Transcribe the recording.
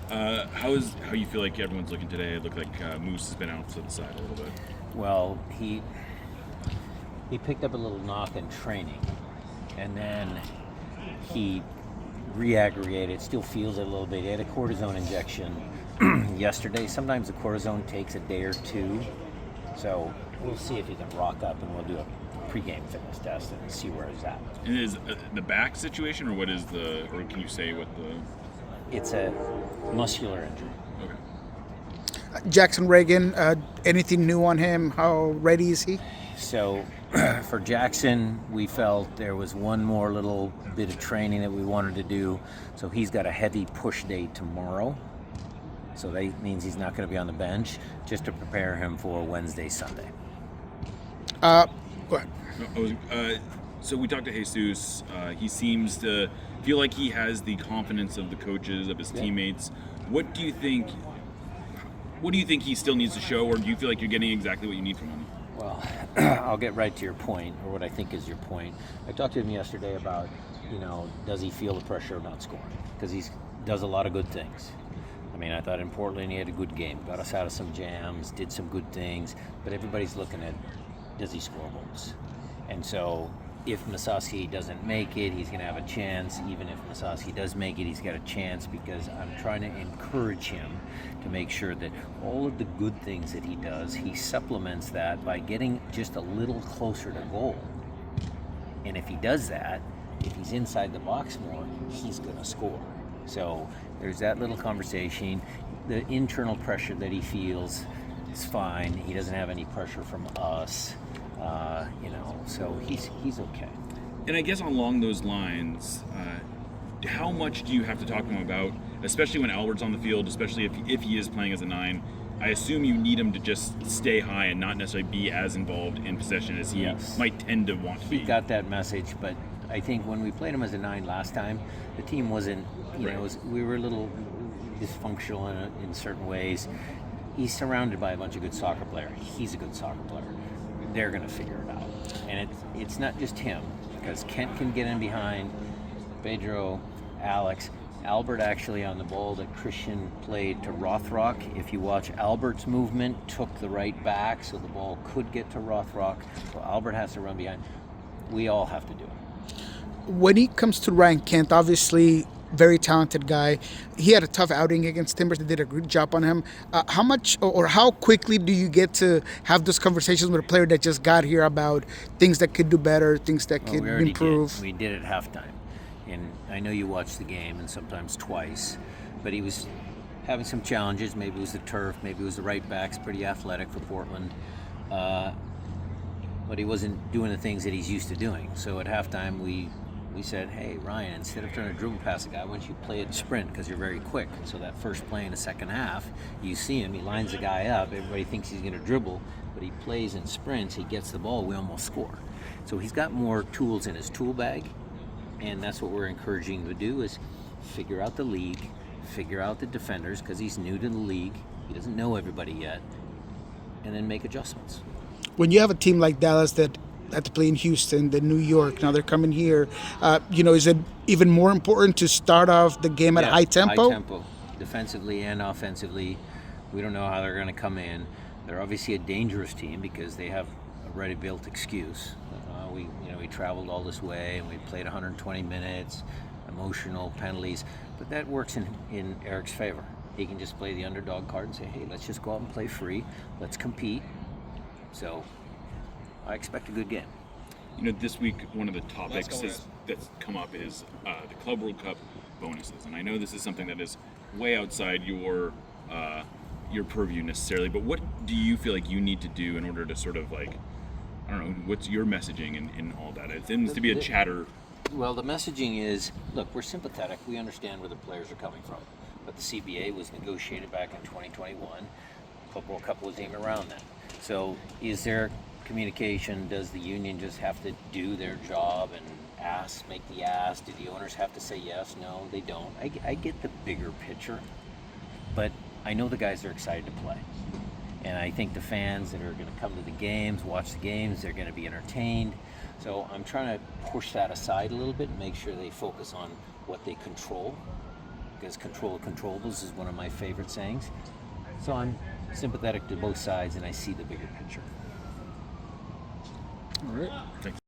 How you feel like everyone's looking today? It looked like Moose has been out to the side a little bit. Well, he picked up a little knock in training, and then he re-aggregated. Still feels it a little bit. He had a cortisone injection yesterday. Sometimes the cortisone takes a day or two, so we'll see if he can rock up, and we'll do a pre-game fitness test and see where he's at. And is the back situation, or what is or can you say what the? It's a muscular injury. Okay. Jackson Reagan, anything new on him? How ready is he? So for Jackson, we felt there was one more little bit of training that we wanted to do. So he's got a heavy push day tomorrow. So that means he's not going to be on the bench, just to prepare him for Wednesday, Sunday. Go ahead. So we talked to Jesus. He seems to feel like he has the confidence of the coaches, of his teammates. What do you think? What do you think he still needs to show, or do you feel like you're getting exactly what you need from him? Well, I'll get right to your point, or what I think is your point. I talked to him yesterday about, does he feel the pressure of not scoring? Because he does a lot of good things. I mean, I thought in Portland he had a good game, got us out of some jams, did some good things, but everybody's looking at, does he score goals? And so if Masasi doesn't make it, he's going to have a chance. Even if Masasi does make it, he's got a chance, because I'm trying to encourage him to make sure that all of the good things that he does, he supplements that by getting just a little closer to goal. And if he does that, if he's inside the box more, he's going to score. So there's that little conversation. The internal pressure that he feels is fine. He doesn't have any pressure from us. So he's okay. And I guess along those lines, how much do you have to talk to him about, especially when Albert's on the field, especially if he is playing as a 9? I assume you need him to just stay high and not necessarily be as involved in possession as he might tend to want to be. He got that message, but I think when we played him as a 9 last time, the team wasn't, we were a little dysfunctional in certain ways. He's surrounded by a bunch of good soccer players. He's a good soccer player. They're going to figure it out. And it's not just him, because Kent can get in behind, Pedro, Alex. Albert actually on the ball that Christian played to Rothrock. If you watch Albert's movement, took the right back so the ball could get to Rothrock. So Albert has to run behind. We all have to do it. When it comes to Ryan Kent, obviously very talented guy. He had a tough outing against Timbers. They did a good job on him. How much or how quickly do you get to have those conversations with a player that just got here about things that could do better, things that could improve? We did at halftime. And I know you watched the game, and sometimes twice, but he was having some challenges. Maybe it was the turf, maybe it was the right backs, pretty athletic for Portland. But he wasn't doing the things that he's used to doing. So at halftime, we said, hey, Ryan, instead of trying to dribble past the guy, why don't you play it sprint, because you're very quick. So that first play in the second half, you see him, he lines the guy up, everybody thinks he's going to dribble, but he plays in sprints, he gets the ball, we almost score. So he's got more tools in his tool bag, and that's what we're encouraging him to do, is figure out the league, figure out the defenders, because he's new to the league, he doesn't know everybody yet, and then make adjustments. When you have a team like Dallas that had to play in Houston, then New York, now they're coming here, is it even more important to start off the game at high tempo? High tempo, defensively and offensively. We don't know how they're going to come in. They're obviously a dangerous team because they have a ready-built excuse. We traveled all this way and we played 120 minutes, emotional penalties, but that works in Eric's favor. He can just play the underdog card and say, hey, let's just go out and play free, let's compete. So I expect a good game. This week, one of the topics that's come up is the Club World Cup bonuses. And I know this is something that is way outside your purview necessarily, but what do you feel like you need to do in order to sort of what's your messaging in all that? It seems to be a chatter. Well, the messaging is, look, we're sympathetic. We understand where the players are coming from. But the CBA was negotiated back in 2021. Club World Cup wasn't even around then. So is there communication? Does the union just have to do their job and make the ask? Do the owners have to say yes? No, they don't. I get the bigger picture, but I know the guys are excited to play. And I think the fans that are going to come to the games, watch the games, they're going to be entertained. So I'm trying to push that aside a little bit and make sure they focus on what they control. because control of controllables is one of my favorite sayings. So I'm sympathetic to both sides, and I see the bigger picture. All right. Thanks.